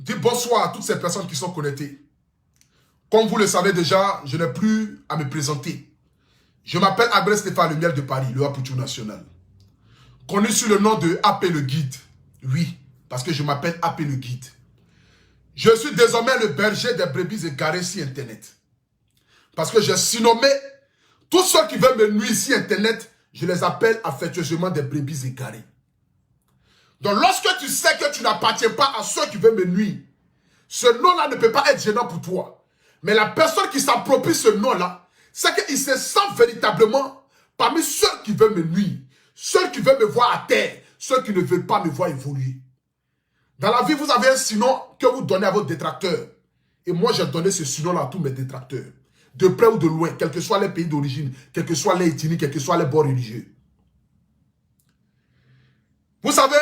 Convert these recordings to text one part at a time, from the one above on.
Dis bonsoir à toutes ces personnes qui sont connectées. Comme vous le savez déjà, je n'ai plus à me présenter. Je m'appelle Albert Stéphane Le Miel de Paris, le Apoutou National. Connu sous le nom de AP le Guide. Oui, parce que je m'appelle AP le Guide. Je suis désormais le berger des brebis égarées sur Internet. Parce que j'ai surnommé tous ceux qui veulent me nuire sur Internet, je les appelle affectueusement des brebis égarées. Donc lorsque tu sais que tu n'appartiens pas à ceux qui veulent me nuire, ce nom-là ne peut pas être gênant pour toi. Mais la personne qui s'approprie ce nom-là, c'est qu'il se sent véritablement parmi ceux qui veulent me nuire, ceux qui veulent me voir à terre, ceux qui ne veulent pas me voir évoluer. Dans la vie, vous avez un surnom que vous donnez à vos détracteurs. Et moi, j'ai donné ce surnom-là à tous mes détracteurs. De près ou de loin, quels que soient les pays d'origine, quels que soient les ethnies, quels que soient les bords religieux. Vous savez,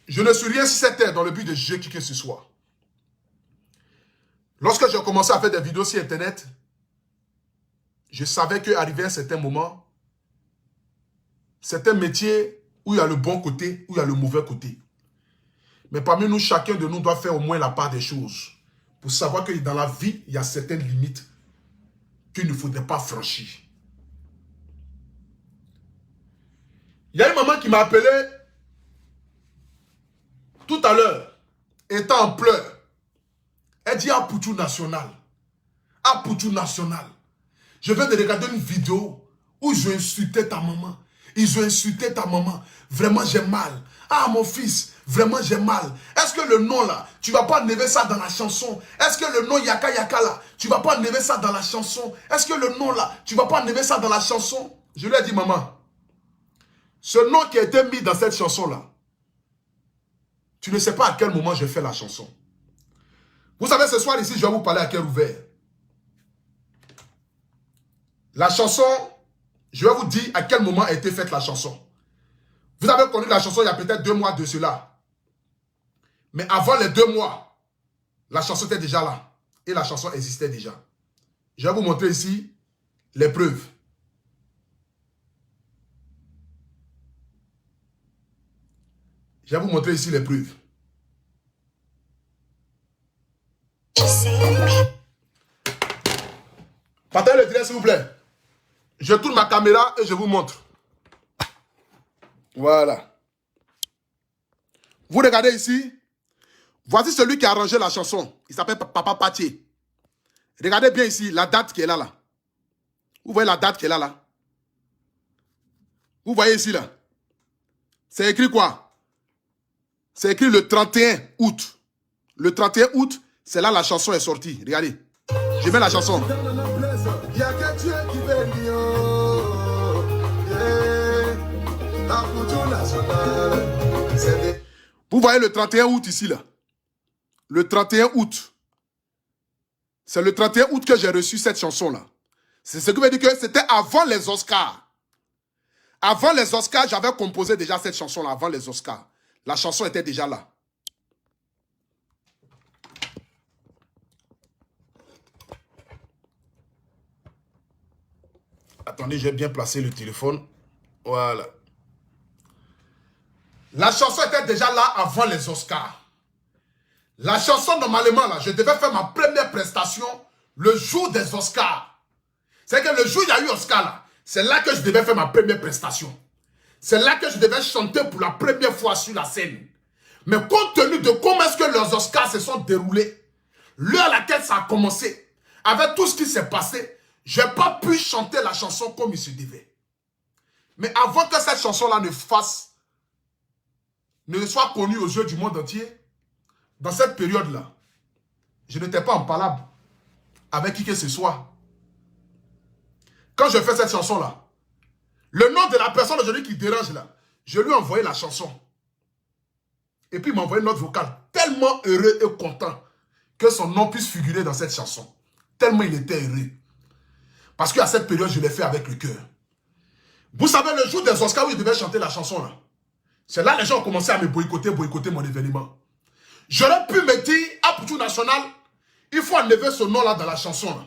je ne suis rien sur cette terre dans le but de juger qui que ce soit. Lorsque j'ai commencé à faire des vidéos sur Internet, je savais qu'arrivé à un certain moment, c'est un métier où il y a le bon côté, où il y a le mauvais côté. Mais parmi nous, chacun de nous doit faire au moins la part des choses. Pour savoir que dans la vie, il y a certaines limites qu'il ne faudrait pas franchir. Il y a une maman qui m'a appelé tout à l'heure, étant en pleurs. Elle dit Apoutou National. Apoutou National. Je viens de regarder une vidéo où ils ont insulté ta maman. Ils ont insulté ta maman. Vraiment, j'ai mal. Ah, mon fils, vraiment, j'ai mal. Est-ce que le nom là, tu ne vas pas enlever ça dans la chanson? Est-ce que le nom Yaka Yaka là, tu ne vas pas enlever ça dans la chanson? Est-ce que le nom là, tu ne vas pas enlever ça dans la chanson? Je lui ai dit, maman, ce nom qui a été mis dans cette chanson là, tu ne sais pas à quel moment j'ai fait la chanson. Vous savez, ce soir ici, je vais vous parler à cœur ouvert. La chanson, je vais vous dire à quel moment a été faite la chanson. Vous avez connu la chanson il y a peut-être 2 mois de cela. Mais avant les 2 mois, la chanson était déjà là. Et la chanson existait déjà. Je vais vous montrer ici les preuves. Je vais vous montrer ici les preuves. Partagez le direct s'il vous plaît. Je tourne ma caméra et je vous montre. Voilà. Vous regardez ici. Voici celui qui a arrangé la chanson. Il s'appelle Papa Patier. Regardez bien ici la date qui est là. Vous voyez la date qui est là. Vous voyez ici là. C'est écrit quoi? C'est écrit le 31 août. Le 31 août, c'est là la chanson est sortie. Regardez. Je mets la chanson. Vous voyez le 31 août ici là. Le 31 août. C'est le 31 août que j'ai reçu cette chanson là. C'est ce qui veut dire que c'était avant les Oscars. Avant les Oscars, j'avais composé déjà cette chanson là, avant les Oscars. La chanson était déjà là. Attendez, j'ai bien placé le téléphone. Voilà. La chanson était déjà là avant les Oscars. La chanson, normalement, là, je devais faire ma première prestation le jour des Oscars. C'est que le jour où il y a eu Oscar, là, c'est là que je devais faire ma première prestation. C'est là que je devais chanter pour la première fois sur la scène. Mais compte tenu de comment est-ce que les Oscars se sont déroulés, l'heure à laquelle ça a commencé, avec tout ce qui s'est passé, je n'ai pas pu chanter la chanson comme il se devait. Mais avant que cette chanson-là ne soit connue aux yeux du monde entier, dans cette période-là, je n'étais pas en palabre avec qui que ce soit. Quand je fais cette chanson-là, le nom de la personne aujourd'hui qui dérange là, je lui ai envoyé la chanson. Et puis il m'a envoyé une note vocale tellement heureux et content que son nom puisse figurer dans cette chanson. Tellement il était heureux. Parce qu'à cette période, je l'ai fait avec le cœur. Vous savez, le jour des Oscars où je devais chanter la chanson là, c'est là que les gens ont commencé à me boycotter mon événement. J'aurais pu me dire, Apoutou National, il faut enlever ce nom-là dans la chanson. Là.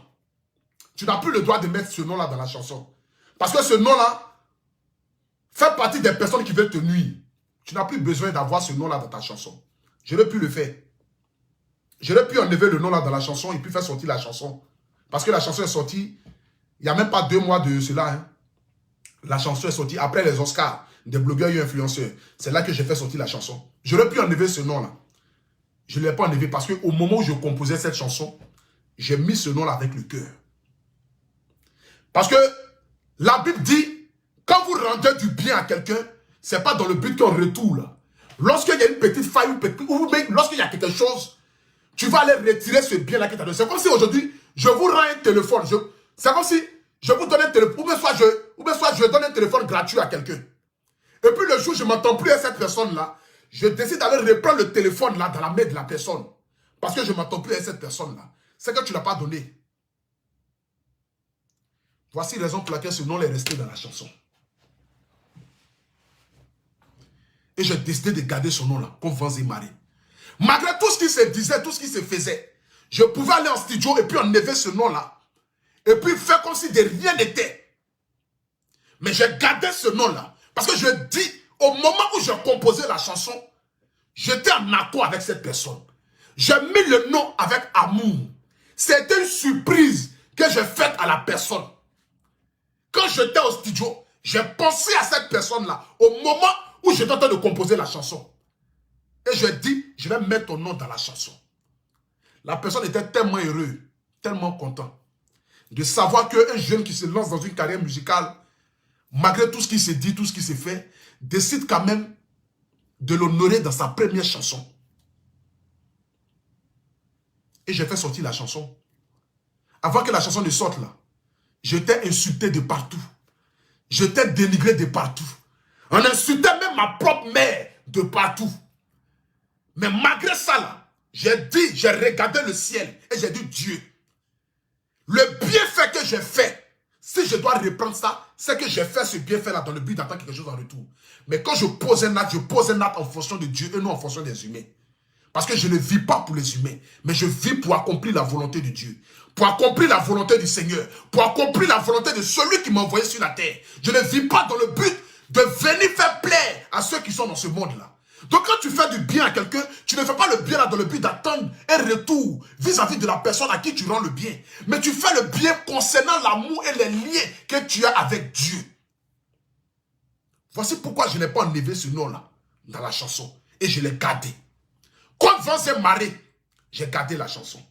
Tu n'as plus le droit de mettre ce nom-là dans la chanson. Parce que ce nom-là fait partie des personnes qui veulent te nuire. Tu n'as plus besoin d'avoir ce nom-là dans ta chanson. J'aurais pu le faire. J'aurais pu enlever le nom là dans la chanson et puis faire sortir la chanson. Parce que la chanson est sortie, il n'y a même pas 2 mois de cela. Hein. La chanson est sortie après les Oscars des blogueurs et influenceurs. C'est là que j'ai fait sortir la chanson. J'aurais pu enlever ce nom-là. Je ne l'ai pas enlevé parce qu'au moment où je composais cette chanson, j'ai mis ce nom-là avec le cœur. Parce que la Bible dit, quand vous rendez du bien à quelqu'un, ce n'est pas dans le but qu'on retourne. Lorsqu'il y a une petite faille ou même lorsqu'il y a quelque chose, tu vas aller retirer ce bien-là que tu as donné. C'est comme si aujourd'hui, je vous rends un téléphone. C'est comme si je vous donne un téléphone. Ou bien soit je donne un téléphone gratuit à quelqu'un. Et puis le jour où je ne m'entends plus à cette personne-là, je décide d'aller reprendre le téléphone là dans la main de la personne. Parce que je ne m'entends plus à cette personne-là. C'est que tu ne l'as pas donné. Voici la raison pour laquelle ce nom est resté dans la chanson. Et j'ai décidé de garder ce nom-là, comme vents et marées. Malgré tout ce qui se disait, tout ce qui se faisait, je pouvais aller en studio et puis enlever ce nom-là. Et puis faire comme si de rien n'était. Mais j'ai gardé ce nom-là. Parce que je dis, au moment où j'ai composé la chanson, j'étais en accord avec cette personne. J'ai mis le nom avec amour. C'était une surprise que j'ai faite à la personne. Quand j'étais au studio, j'ai pensé à cette personne-là au moment où j'étais en train de composer la chanson. Et je dis, je vais mettre ton nom dans la chanson. La personne était tellement heureuse, tellement content de savoir qu'un jeune qui se lance dans une carrière musicale, malgré tout ce qui se dit, tout ce qui se fait, décide quand même de l'honorer dans sa première chanson. Et j'ai fait sortir la chanson. Avant que la chanson ne sorte là, j'étais insulté de partout. J'étais dénigré de partout. On insultait même ma propre mère de partout. Mais malgré ça là, j'ai regardé le ciel et j'ai dit Dieu, le bienfait que j'ai fait, si je dois reprendre ça, c'est que j'ai fait ce bienfait là dans le but d'attendre quelque chose en retour. Mais quand je pose un acte en fonction de Dieu et non en fonction des humains. Parce que je ne vis pas pour les humains, mais je vis pour accomplir la volonté de Dieu. Pour accomplir la volonté du Seigneur. Pour accomplir la volonté de celui qui m'a envoyé sur la terre. Je ne vis pas dans le but de venir faire plaisir à ceux qui sont dans ce monde-là. Donc quand tu fais du bien à quelqu'un, tu ne fais pas le bien là dans le but d'attendre un retour vis-à-vis de la personne à qui tu rends le bien. Mais tu fais le bien concernant l'amour et les liens que tu as avec Dieu. Voici pourquoi je n'ai pas enlevé ce nom-là dans la chanson. Et je l'ai gardé. Quand vents et marées, j'ai gardé la chanson.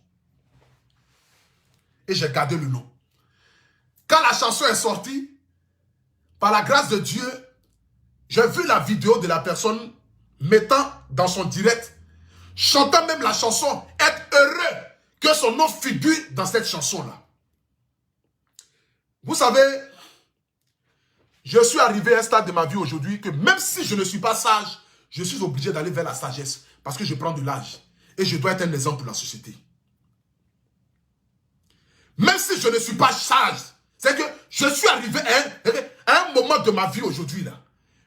Et j'ai gardé le nom. Quand la chanson est sortie, par la grâce de Dieu, j'ai vu la vidéo de la personne mettant dans son direct, chantant même la chanson, être heureux que son nom figure dans cette chanson-là. Vous savez, je suis arrivé à un stade de ma vie aujourd'hui que même si je ne suis pas sage, je suis obligé d'aller vers la sagesse parce que je prends de l'âge et je dois être un exemple pour la société. Même si je ne suis pas sage, c'est que je suis arrivé à un moment de ma vie aujourd'hui là.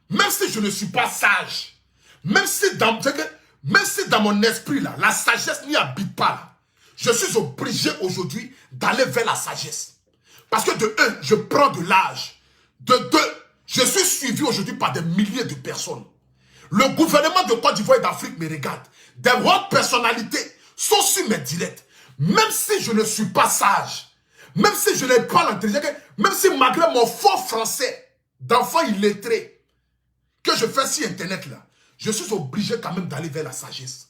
Même si je ne suis pas sage, même si dans mon esprit là, la sagesse n'y habite pas là, je suis obligé aujourd'hui d'aller vers la sagesse. Parce que de un, je prends de l'âge. De deux, je suis suivi aujourd'hui par des milliers de personnes. Le gouvernement de Côte d'Ivoire et d'Afrique me regarde. Des hautes personnalités sont sur mes directs. Même si je ne suis pas sage, même si je n'ai pas l'intelligence, même si malgré mon fort français d'enfant illettré que je fais sur Internet là, je suis obligé quand même d'aller vers la sagesse.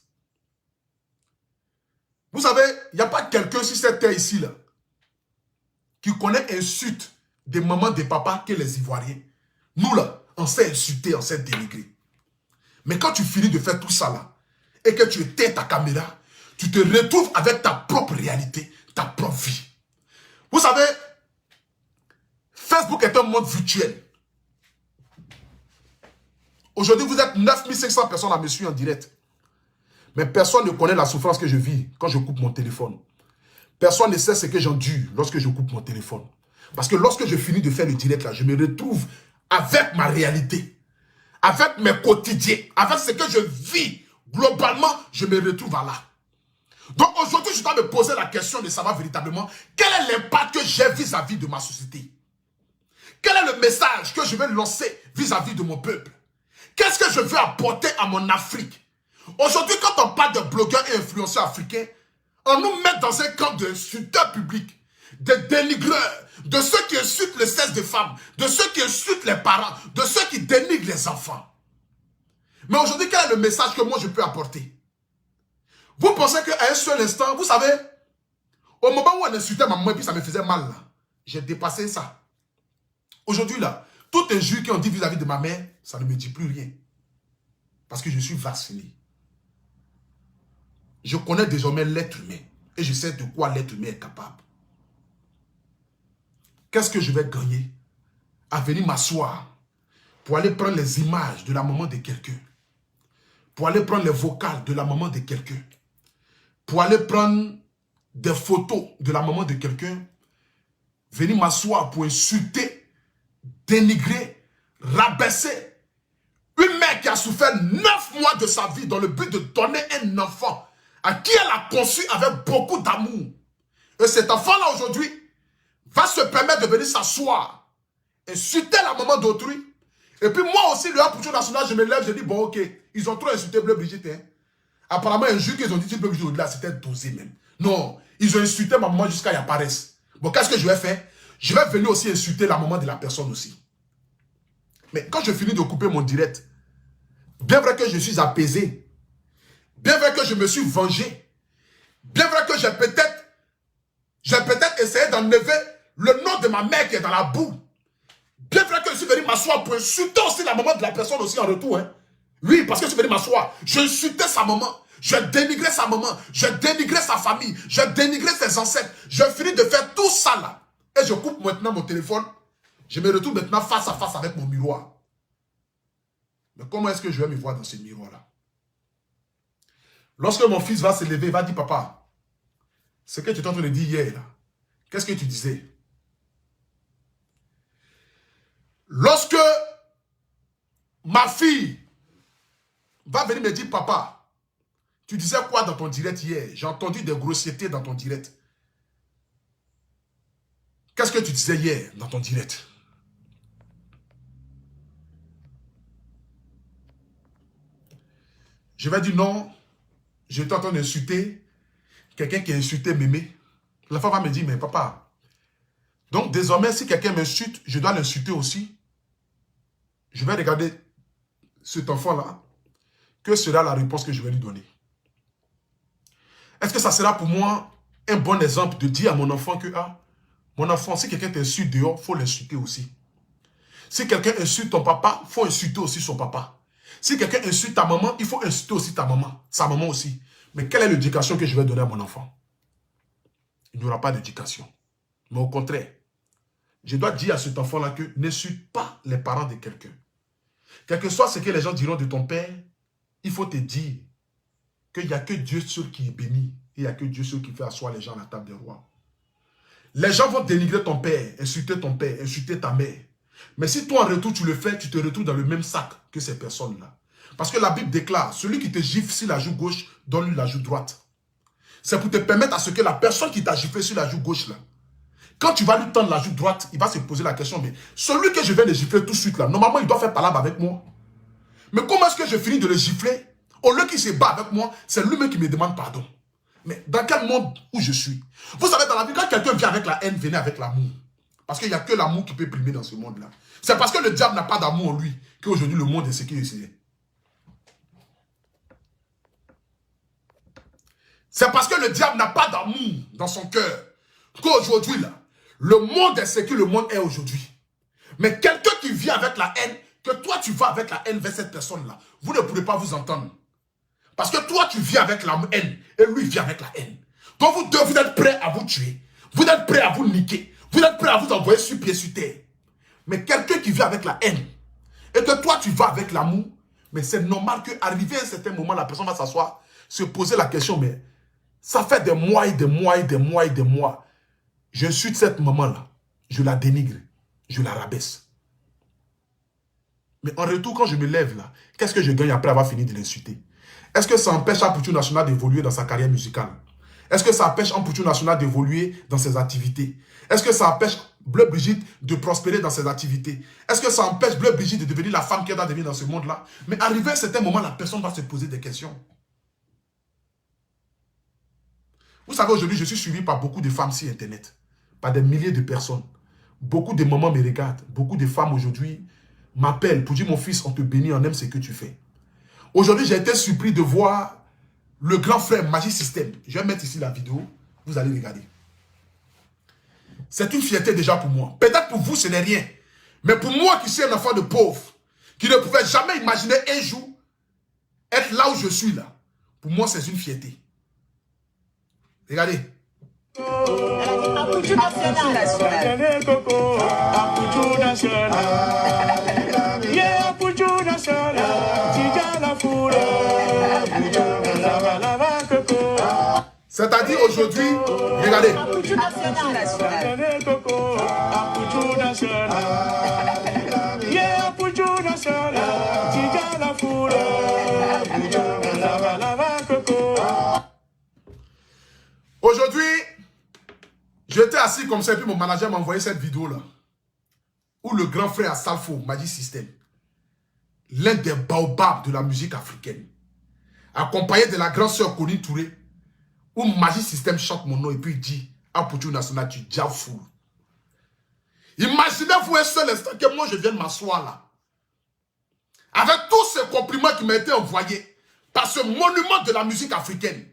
Vous savez, il n'y a pas quelqu'un sur cette terre ici là qui connaît insulte des mamans, des papas que les Ivoiriens. Nous là, on s'est insulté, on s'est dénigré. Mais quand tu finis de faire tout ça là, et que tu éteins ta caméra, tu te retrouves avec ta propre réalité, ta propre vie. Vous savez, Facebook est un monde virtuel. Aujourd'hui, vous êtes 9500 personnes à me suivre en direct. Mais personne ne connaît la souffrance que je vis quand je coupe mon téléphone. Personne ne sait ce que j'endure lorsque je coupe mon téléphone. Parce que lorsque je finis de faire le direct là, je me retrouve avec ma réalité. Avec mes quotidiens. Avec ce que je vis. Globalement, je me retrouve à là. Donc aujourd'hui, je dois me poser la question de savoir véritablement quel est l'impact que j'ai vis-à-vis de ma société. Quel est le message que je vais lancer vis-à-vis de mon peuple. Qu'est-ce que je veux apporter à mon Afrique. Aujourd'hui, quand on parle de blogueurs et influenceurs africains, On nous met dans un camp d'insulteurs publics, de dénigreurs, de ceux qui insultent le sexe des femmes, de ceux qui insultent les parents, de ceux qui dénigrent les enfants. Mais aujourd'hui, quel est le message que moi je peux apporter? Vous pensez qu'à un seul instant, vous savez, au moment où on insultait ma maman et puis ça me faisait mal, là, j'ai dépassé ça. Aujourd'hui, là, tout injure qu'on dit vis-à-vis de ma mère, ça ne me dit plus rien. Parce que je suis vacciné. Je connais désormais l'être humain. Et je sais de quoi l'être humain est capable. Qu'est-ce que je vais gagner à venir m'asseoir pour aller prendre les images de la maman de quelqu'un, pour aller prendre les vocales de la maman de quelqu'un, pour aller prendre des photos de la maman de quelqu'un, venir m'asseoir pour insulter, dénigrer, rabaisser une mère qui a souffert 9 mois de sa vie dans le but de donner un enfant à qui elle a conçu avec beaucoup d'amour. Et cet enfant-là aujourd'hui va se permettre de venir s'asseoir, insulter la maman d'autrui. Et puis moi aussi, le Apoucho National, je me lève, je dis, bon ok, ils ont trop insulté Bleu Brigitte. Hein. Apparemment, un jour qu'ils ont dit Bleu Brigitte au-delà, c'était dosé même. Non, ils ont insulté ma maman jusqu'à y apparaisse. Bon, qu'est-ce que je vais faire? Je vais venir aussi insulter la maman de la personne aussi. Mais quand je finis de couper mon direct, bien vrai que je suis apaisé, bien vrai que je me suis vengé, bien vrai que j'ai peut-être essayé d'enlever le nom de ma mère qui est dans la boue, bien vrai que je suis venu m'asseoir pour insulter aussi la maman de la personne aussi en retour. Hein. Oui, parce que je suis venu m'asseoir, je insultais sa maman, je dénigrais sa maman, je dénigrais sa famille, je dénigrais ses ancêtres, je finis de faire tout ça là. Et je coupe maintenant mon téléphone, je me retrouve maintenant face à face avec mon miroir. Mais comment est-ce que je vais me voir dans ce miroir-là? Lorsque mon fils va se lever, il va dire, papa, ce que tu étais en train de dire hier, là, qu'est-ce que tu disais? Lorsque ma fille va venir me dire, papa, tu disais quoi dans ton direct hier? J'ai entendu des grossièretés dans ton direct. Qu'est-ce que tu disais hier dans ton direct? Je vais dire non, j'étais en train d'insulter quelqu'un qui a insulté Mémé. La femme va me dire, mais papa, donc désormais, si quelqu'un m'insulte, je dois l'insulter aussi. Je vais regarder cet enfant-là. Que sera la réponse que je vais lui donner? Est-ce que ça sera pour moi un bon exemple de dire à mon enfant que, ah, mon enfant, si quelqu'un t'insulte dehors, il faut l'insulter aussi. Si quelqu'un insulte ton papa, il faut insulter aussi son papa. Si quelqu'un insulte ta maman, il faut insulter aussi ta maman, sa maman aussi. Mais quelle est l'éducation que je vais donner à mon enfant? Il n'y aura pas d'éducation. Mais au contraire, je dois dire à cet enfant-là que n'insulte pas les parents de quelqu'un. Quel que soit ce que les gens diront de ton père, il faut te dire qu'il n'y a que Dieu seul qui est béni. Et il n'y a que Dieu seul qui fait asseoir les gens à la table des rois. Les gens vont dénigrer ton père, insulter ta mère. Mais si toi en retour tu le fais, tu te retrouves dans le même sac que ces personnes-là. Parce que la Bible déclare, celui qui te gifle sur la joue gauche, donne-lui la joue droite. C'est pour te permettre à ce que la personne qui t'a giflé sur la joue gauche, là, quand tu vas lui tendre la joue droite, il va se poser la question, mais celui que je viens de gifler tout de suite, là, normalement il doit faire palabre avec moi. Mais comment est-ce que je finis de le gifler? Au lieu qu'il se bat avec moi, c'est lui-même qui me demande pardon. Mais dans quel monde où je suis? Vous savez, dans la vie, quand quelqu'un vient avec la haine, venez avec l'amour. Parce qu'il n'y a que l'amour qui peut primer dans ce monde-là. C'est parce que le diable n'a pas d'amour en lui qu'aujourd'hui le monde est ce qu'il est. C'est parce que le diable n'a pas d'amour dans son cœur qu'aujourd'hui, là, le monde est ce que le monde est aujourd'hui. Mais quelqu'un qui vit avec la haine, que toi tu vas avec la haine vers cette personne-là, vous ne pourrez pas vous entendre. Parce que toi tu vis avec la haine et lui vit avec la haine. Donc vous deux, vous êtes prêts à vous tuer. Vous êtes prêts à vous niquer. Vous êtes prêts à vous envoyer sur pied sur terre. Mais quelqu'un qui vit avec la haine et que toi tu vas avec l'amour, mais c'est normal qu'arrivé à un certain moment, la personne va s'asseoir, se poser la question, mais ça fait des mois et des mois et des mois et des mois. Je suis de cette maman-là. Je la dénigre. Je la rabaisse. Mais en retour, quand je me lève là, qu'est-ce que je gagne après avoir fini de l'insulter? Est-ce que ça empêche Apoucho National d'évoluer dans sa carrière musicale? Est-ce que ça empêche Apoucho National d'évoluer dans ses activités? Est-ce que ça empêche Bleu Brigitte de prospérer dans ses activités? Est-ce que ça empêche Bleu Brigitte de devenir la femme qu'elle doit devenir dans ce monde-là? Mais arrivé à un certain moment, la personne va se poser des questions. Vous savez, aujourd'hui, je suis suivi par beaucoup de femmes sur Internet. Par des milliers de personnes. Beaucoup de mamans me regardent. Beaucoup de femmes aujourd'hui m'appellent pour dire, mon fils, on te bénit, on aime ce que tu fais. Aujourd'hui, j'ai été surpris de voir le grand frère Magic System. Je vais mettre ici la vidéo. Vous allez regarder. C'est une fierté déjà pour moi. Peut-être pour vous, ce n'est rien. Mais pour moi qui suis un enfant de pauvre, qui ne pouvait jamais imaginer un jour être là où je suis là, pour moi, c'est une fierté. Regardez. C'est-à-dire aujourd'hui, regardez. Aujourd'hui, j'étais assis comme ça et puis mon manager m'a envoyé cette vidéo-là. Où le grand frère Salfo, Magic System, l'un des baobabs de la musique africaine, accompagné de la grande sœur Connie Touré, où Magic System chante mon nom et puis il dit à Poutou National, tu diafou. Imaginez-vous un seul instant que moi je viens de m'asseoir là. Avec tous ces compliments qui m'ont été envoyés par ce monument de la musique africaine,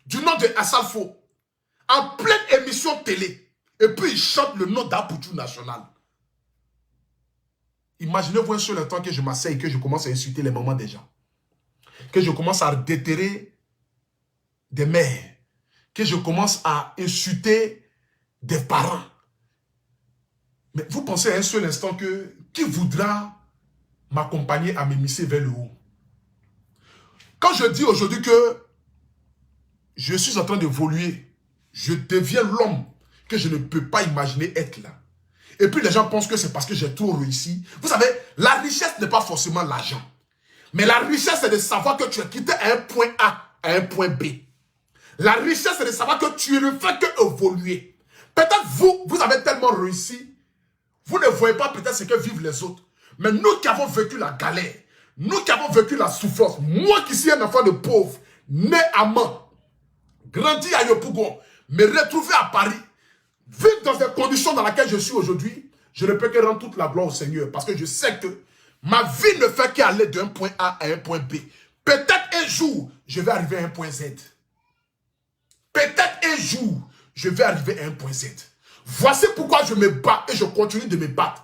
du nom de Assalfo, en pleine émission télé, et puis il chante le nom d'Apoutou National. Imaginez-vous un seul instant que je m'asseye et que je commence à insulter les mamans des gens. Que je commence à déterrer des mères. Que je commence à insulter des parents. Mais vous pensez à un seul instant que qui voudra m'accompagner à m'émisser vers le haut? Quand je dis aujourd'hui que je suis en train d'évoluer, je deviens l'homme que je ne peux pas imaginer être là. Et puis les gens pensent que c'est parce que j'ai trop réussi. Vous savez, la richesse n'est pas forcément l'argent. Mais la richesse, c'est de savoir que tu es quitté à un point A, à un point B. La richesse, c'est de savoir que tu ne fais que évoluer. Peut-être vous avez tellement réussi, vous ne voyez pas peut-être ce que vivent les autres. Mais nous qui avons vécu la galère, nous qui avons vécu la souffrance, moi qui suis un enfant de pauvre, né à Mans, grandi à Yopougon, me retrouver à Paris, vivre dans les conditions dans lesquelles je suis aujourd'hui, je ne peux que rendre toute la gloire au Seigneur. Parce que je sais que ma vie ne fait qu'aller d'un point A à un point B. Peut-être un jour, je vais arriver à un point Z. Peut-être un jour, je vais arriver à un point Z. Voici pourquoi je me bats et je continue de me battre.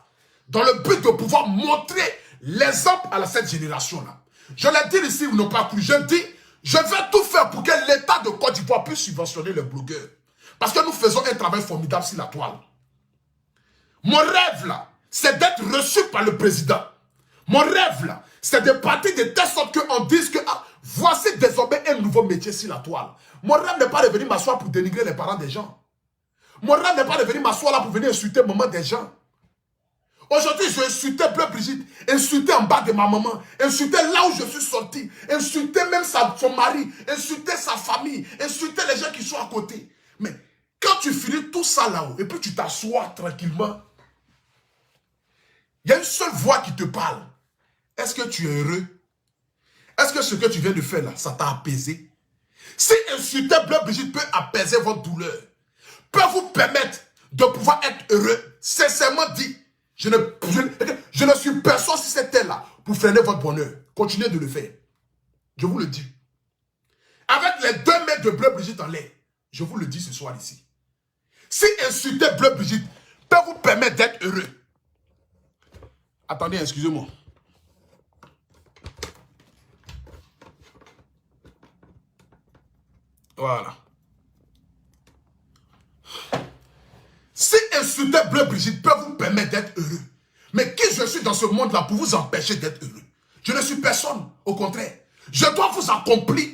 Dans le but de pouvoir montrer l'exemple à cette génération-là. Je l'ai dit ici, vous n'ont pas cru. Je dis, je vais tout faire pour que l'État de Côte d'Ivoire puisse subventionner les blogueurs. Parce que nous faisons un travail formidable sur la toile. Mon rêve là, c'est d'être reçu par le président. Mon rêve là, c'est de partir de telle sorte qu'on dise que voici désormais un nouveau métier sur la toile. Mon rêve n'est pas de venir m'asseoir pour dénigrer les parents des gens. Mon rêve n'est pas de venir m'asseoir là pour venir insulter maman des gens. Aujourd'hui, je insultais Bleu Brigitte, insultais en bas de ma maman, insultais là où je suis sorti, insultais même son mari, insultais sa famille, insultais les gens qui sont à côté. Mais quand tu finis tout ça là-haut, et puis tu t'assois tranquillement, il y a une seule voix qui te parle. Est-ce que tu es heureux? Est-ce que ce que tu viens de faire là, ça t'a apaisé? Si insulter Bleu Brigitte peut apaiser votre douleur, peut vous permettre de pouvoir être heureux, sincèrement dit, je ne suis personne sur cette terre-là pour freiner votre bonheur. Continuez de le faire. Je vous le dis. Avec les 2 mètres de Bleu Brigitte en l'air, je vous le dis ce soir ici. Si insulter Bleu Brigitte peut vous permettre d'être heureux. Attendez, excusez-moi. Voilà. Si insulter Bleu Brigitte peut vous permettre d'être heureux, mais qui je suis dans ce monde-là pour vous empêcher d'être heureux? Je ne suis personne, au contraire. Je dois vous accomplir,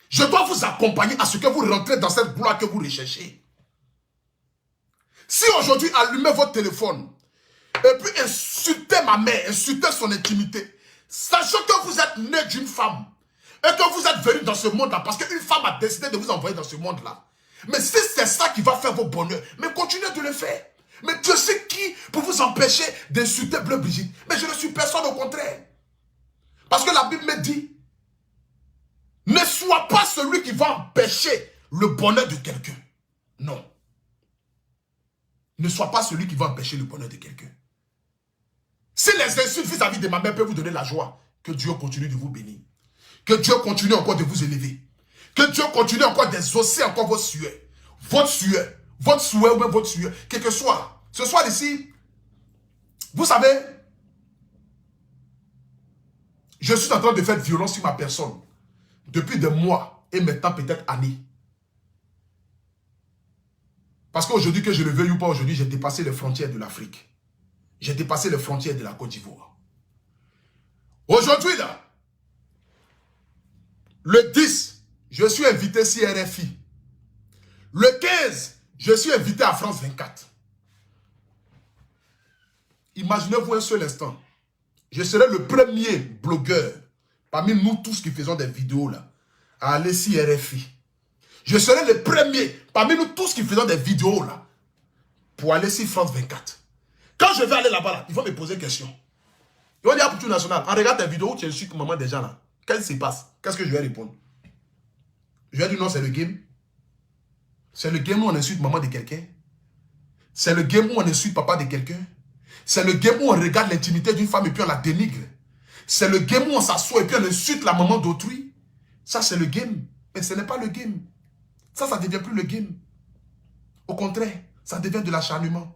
je dois vous accompagner à ce que vous rentrez dans cette gloire que vous recherchez. Si aujourd'hui, allumez votre téléphone et puis insultez ma mère, insultez son intimité, sachant que vous êtes né d'une femme et que vous êtes venu dans ce monde-là parce qu'une femme a décidé de vous envoyer dans ce monde-là. Mais si c'est ça qui va faire vos bonheurs, mais continuez de le faire. Mais Dieu sait qui pour vous empêcher d'insulter Bleu Brigitte. Mais je ne suis personne, au contraire. Parce que la Bible me dit, ne sois pas celui qui va empêcher le bonheur de quelqu'un. Non. Ne sois pas celui qui va empêcher le bonheur de quelqu'un. Si les insultes vis-à-vis de ma mère peuvent vous donner la joie, que Dieu continue de vous bénir. Que Dieu continue encore de vous élever. Que Dieu continue encore d'exaucer encore vos sueurs. Votre souhait ou même votre sueur. Quel que soit. Ce soir ici, vous savez, je suis en train de faire violence sur ma personne. Depuis des mois et maintenant peut-être années. Parce qu'aujourd'hui, que je le veuille ou pas aujourd'hui, j'ai dépassé les frontières de l'Afrique. J'ai dépassé les frontières de la Côte d'Ivoire. Aujourd'hui, là, le 10, je suis invité sur RFI. Le 15, je suis invité à France 24. Imaginez-vous un seul instant. Je serai le premier blogueur parmi nous tous qui faisons des vidéos là, à aller sur RFI. Je serai le premier parmi nous tous qui faisons des vidéos là, pour aller sur France 24. Quand je vais aller là-bas, là, ils vont me poser une question. Ils vont dire à Poutou National, on regarde tes vidéos où tu insultes maman des gens là. Qu'est-ce qui se passe? Qu'est-ce que je vais répondre? Je vais dire non, c'est le game. C'est le game où on insulte maman de quelqu'un. C'est le game où on insulte papa de quelqu'un. C'est le game où on regarde l'intimité d'une femme et puis on la dénigre. C'est le game où on s'assoit et puis on insulte la maman d'autrui. Ça, c'est le game. Mais ce n'est pas le game. Ça ne devient plus le game. Au contraire, ça devient de l'acharnement.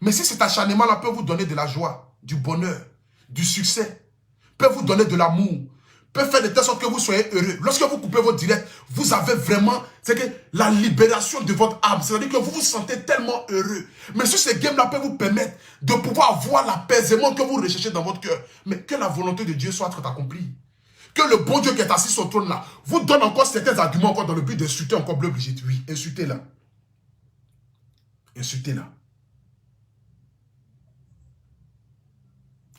Mais si cet acharnement-là peut vous donner de la joie, du bonheur, du succès, peut vous donner de l'amour, peut faire de telle sorte que vous soyez heureux. Lorsque vous coupez votre direct, vous avez vraiment, c'est que la libération de votre âme. C'est-à-dire que vous vous sentez tellement heureux. Mais si ce game-là peut vous permettre de pouvoir avoir l'apaisement que vous recherchez dans votre cœur, mais que la volonté de Dieu soit accomplie. Que le bon Dieu qui est assis sur le trône là, vous donne encore certains arguments encore dans le but d'insulter encore Bleu Brigitte. Oui, insultez-la. Insultez-la.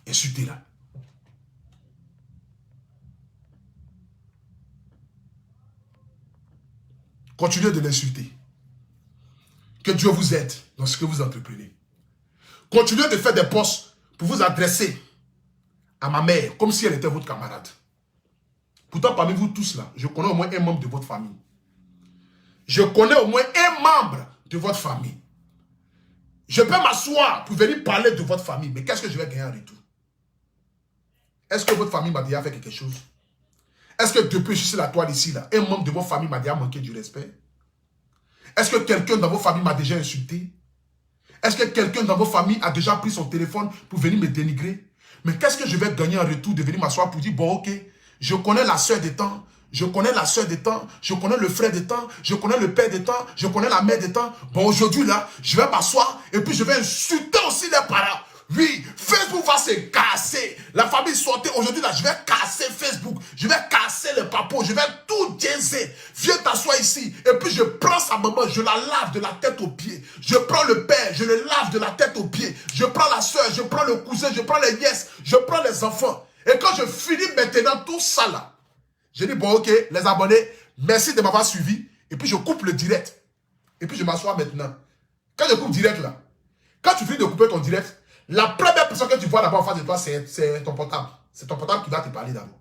Insultez-la. Continuez de l'insulter. Que Dieu vous aide dans ce que vous entreprenez. Continuez de faire des posts pour vous adresser à ma mère comme si elle était votre camarade. Pourtant, parmi vous tous là, je connais au moins un membre de votre famille. Je connais au moins un membre de votre famille. Je peux m'asseoir pour venir parler de votre famille, mais qu'est-ce que je vais gagner en retour? Est-ce que votre famille m'a déjà fait quelque chose? Est-ce que depuis que je suis sur la toile ici, là, un membre de votre famille m'a déjà manqué du respect? Est-ce que quelqu'un dans vos familles m'a déjà insulté? Est-ce que quelqu'un dans vos familles a déjà pris son téléphone pour venir me dénigrer? Mais qu'est-ce que je vais gagner en retour de venir m'asseoir pour dire, bon ok, je connais la soeur des temps, je connais la soeur des temps, je connais le frère des temps, je connais le père des temps, je connais la mère des temps. Bon aujourd'hui là, je vais m'asseoir et puis je vais insulter aussi les parents. Oui, Facebook va se casser. La famille sortait. Aujourd'hui, là, je vais casser Facebook. Je vais casser les papos. Je vais tout diaiser. Viens t'asseoir ici. Et puis, je prends sa maman. Je la lave de la tête aux pieds. Je prends le père. Je le lave de la tête aux pieds. Je prends la soeur. Je prends le cousin. Je prends les nièces. Je prends les enfants. Et quand je finis maintenant tout ça, là, je dis, bon, ok, les abonnés, merci de m'avoir suivi. Et puis, je coupe le direct. Et puis, je m'assois maintenant. Quand je coupe direct, là, quand tu finis de couper ton direct, la première personne que tu vois là-bas en face de toi, c'est ton portable. C'est ton portable qui va te parler d'abord.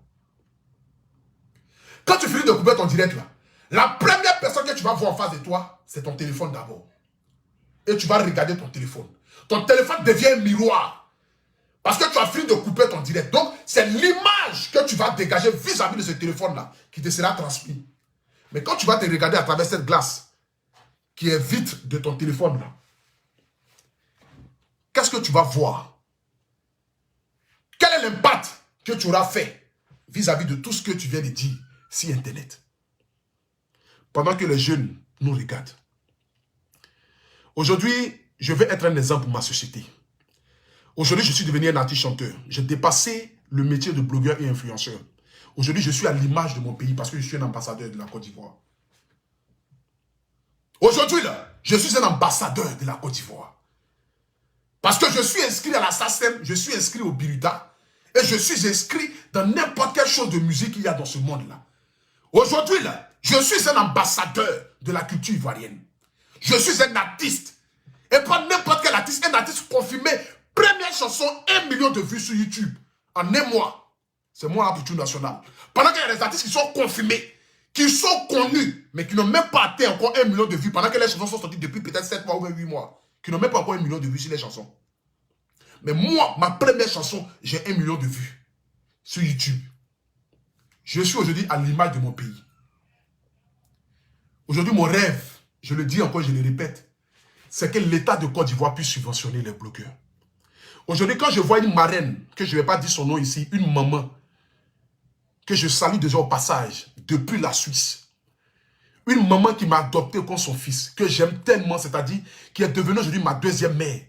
Quand tu finis de couper ton direct là, la première personne que tu vas voir en face de toi, c'est ton téléphone d'abord. Et tu vas regarder ton téléphone. Ton téléphone devient un miroir. Parce que tu as fini de couper ton direct. Donc, c'est l'image que tu vas dégager vis-à-vis de ce téléphone-là qui te sera transmis. Mais quand tu vas te regarder à travers cette glace qui est vide de ton téléphone-là, qu'est-ce que tu vas voir? Quel est l'impact que tu auras fait vis-à-vis de tout ce que tu viens de dire sur Internet? Pendant que les jeunes nous regardent. Aujourd'hui, je vais être un exemple pour ma société. Aujourd'hui, je suis devenu un artiste chanteur. J'ai dépassé le métier de blogueur et influenceur. Aujourd'hui, je suis à l'image de mon pays parce que je suis un ambassadeur de la Côte d'Ivoire. Aujourd'hui, là, je suis un ambassadeur de la Côte d'Ivoire. Parce que je suis inscrit à la SACEM, je suis inscrit au Biruta, et je suis inscrit dans n'importe quelle chose de musique qu'il y a dans ce monde-là. Aujourd'hui, là, je suis un ambassadeur de la culture ivoirienne. Je suis un artiste. Et pas n'importe quel artiste, un artiste confirmé. Première chanson, 1 million de vues sur YouTube. En un mois. C'est moi, Poutou National. Pendant qu'il y a des artistes qui sont confirmés, qui sont connus, mais qui n'ont même pas atteint encore 1 million de vues, pendant que les chansons sont sorties depuis peut-être 7 mois ou 8 mois, qui n'ont même pas encore 1 million de vues sur les chansons. Mais moi, ma première chanson, j'ai 1 million de vues sur YouTube. Je suis aujourd'hui à l'image de mon pays. Aujourd'hui, mon rêve, je le dis encore, je le répète, c'est que l'État de Côte d'Ivoire puisse subventionner les blogueurs. Aujourd'hui, quand je vois une marraine, que je ne vais pas dire son nom ici, une maman, que je salue déjà au passage, depuis la Suisse, une maman qui m'a adopté comme son fils, que j'aime tellement, c'est-à-dire qui est devenue aujourd'hui ma deuxième mère,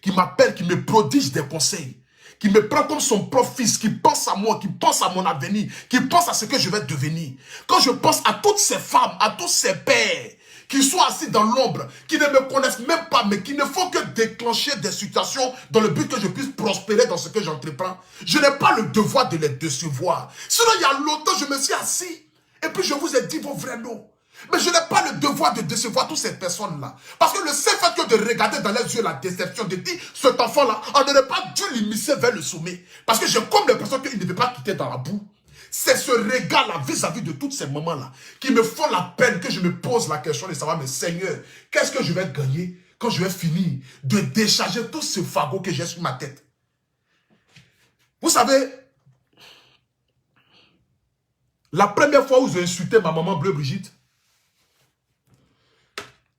qui m'appelle, qui me prodige des conseils, qui me prend comme son propre fils, qui pense à moi, qui pense à mon avenir, qui pense à ce que je vais devenir. Quand je pense à toutes ces femmes, à tous ces pères, qui sont assis dans l'ombre, qui ne me connaissent même pas, mais qui ne font que déclencher des situations dans le but que je puisse prospérer dans ce que j'entreprends, je n'ai pas le devoir de les décevoir. Sinon, il y a longtemps, je me suis assis, et puis je vous ai dit vos vrais noms. Mais je n'ai pas le devoir de décevoir toutes ces personnes-là. Parce que le seul fait que de regarder dans les yeux la déception, de dire, cet enfant-là, on n'aurait pas dû l'immiscer vers le sommet. Parce que j'ai comme l'impression qu'il ne veut pas quitter dans la boue. C'est ce regard-là vis-à-vis de toutes ces moments-là qui me font la peine, que je me pose la question de savoir, mais Seigneur, qu'est-ce que je vais gagner quand je vais finir de décharger tout ce fagot que j'ai sur ma tête? Vous savez, la première fois où j'ai insulté ma maman Bleu Brigitte,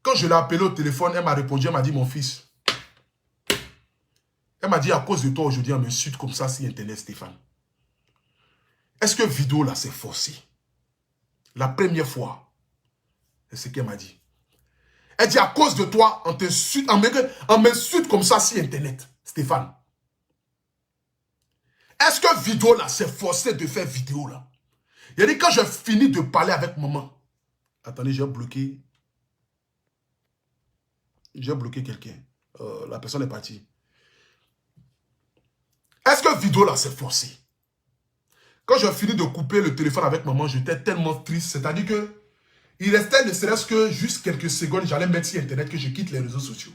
quand je l'ai appelée au téléphone, elle m'a répondu, elle m'a dit, mon fils, elle m'a dit, à cause de toi aujourd'hui, on m'insulte comme ça sur Internet, Stéphane. Est-ce que vidéo là, c'est forcé? La première fois, c'est ce qu'elle m'a dit. Elle dit, à cause de toi, on m'insulte comme ça sur Internet, Stéphane. Est-ce que vidéo là, c'est forcé de faire vidéo là? Il a dit, quand j'ai fini de parler avec maman, attendez, j'ai bloqué quelqu'un. La personne est partie. Est-ce que vidéo là, c'est forcé? Quand j'ai fini de couper le téléphone avec maman, j'étais tellement triste. C'est-à-dire que il restait ne serait-ce que juste quelques secondes, j'allais mettre sur Internet que je quitte les réseaux sociaux.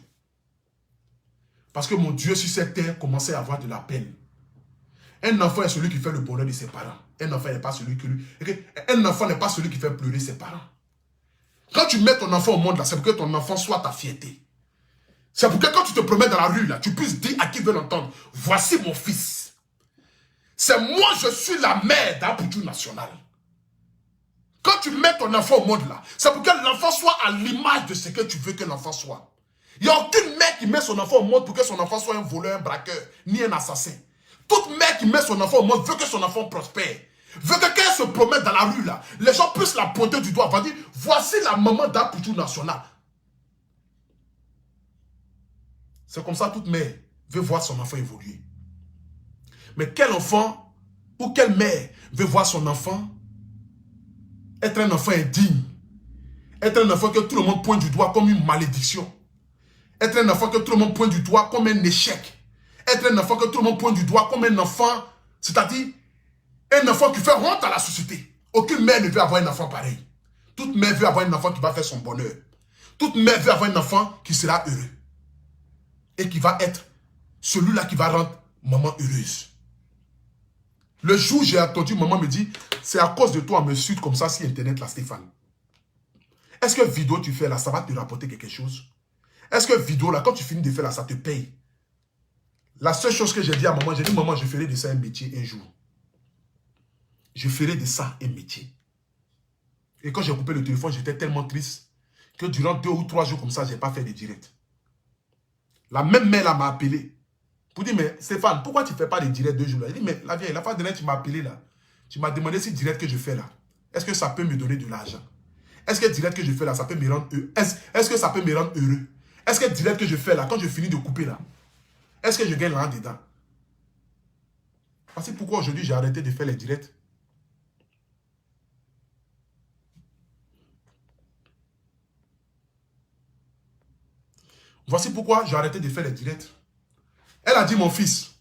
Parce que mon Dieu, sur cette terre, commençait à avoir de la peine. Un enfant est celui qui fait le bonheur de ses parents. Un enfant n'est pas celui qui fait pleurer ses parents. Quand tu mets ton enfant au monde là, c'est pour que ton enfant soit ta fierté. C'est pour que quand tu te promènes dans la rue là, tu puisses dire à qui veut l'entendre, voici mon fils. C'est moi, je suis la mère d'Apoutou National. Quand tu mets ton enfant au monde là, c'est pour que l'enfant soit à l'image de ce que tu veux que l'enfant soit. Il n'y a aucune mère qui met son enfant au monde pour que son enfant soit un voleur, un braqueur, ni un assassin. Toute mère qui met son enfant au monde veut que son enfant prospère. Veut que quand elle se promène dans la rue là, les gens puissent la pointer du doigt, va dire, voici la maman d'Apoutou National. C'est comme ça toute mère veut voir son enfant évoluer. Mais quel enfant ou quelle mère veut voir son enfant être un enfant indigne, être un enfant que tout le monde pointe du doigt comme une malédiction, être un enfant que tout le monde pointe du doigt comme un échec, être un enfant que tout le monde pointe du doigt comme un enfant, c'est-à-dire un enfant qui fait honte à la société. Aucune mère ne veut avoir un enfant pareil. Toute mère veut avoir un enfant qui va faire son bonheur. Toute mère veut avoir un enfant qui sera heureux. Et qui va être celui-là qui va rendre maman heureuse. Le jour où j'ai entendu maman me dire, c'est à cause de toi, on me suit comme ça sur Internet là, Stéphane. Est-ce que vidéo tu fais là, ça va te rapporter quelque chose? Est-ce que vidéo là, quand tu finis de faire là, ça te paye? La seule chose que j'ai dit à maman, j'ai dit, maman, je ferai de ça un métier un jour. Je ferai de ça un métier. Et quand j'ai coupé le téléphone, j'étais tellement triste que durant 2 ou 3 jours comme ça, je n'ai pas fait de direct. La même mère là m'a appelé. Pour dire, mais Stéphane, pourquoi tu ne fais pas de direct 2 jours là? Il dit, mais la vieille, la fois dernière, tu m'as appelé là. Tu m'as demandé si direct que je fais là, est-ce que ça peut me donner de l'argent? Est-ce que direct que je fais là, ça peut me rendre heureux? Est-ce que ça peut me rendre heureux? Est-ce que direct que je fais là, quand je finis de couper là, est-ce que je gagne là dedans? Parce que pourquoi aujourd'hui j'ai arrêté de faire les directs? Voici pourquoi j'ai arrêté de faire les directs. Elle a dit, mon fils,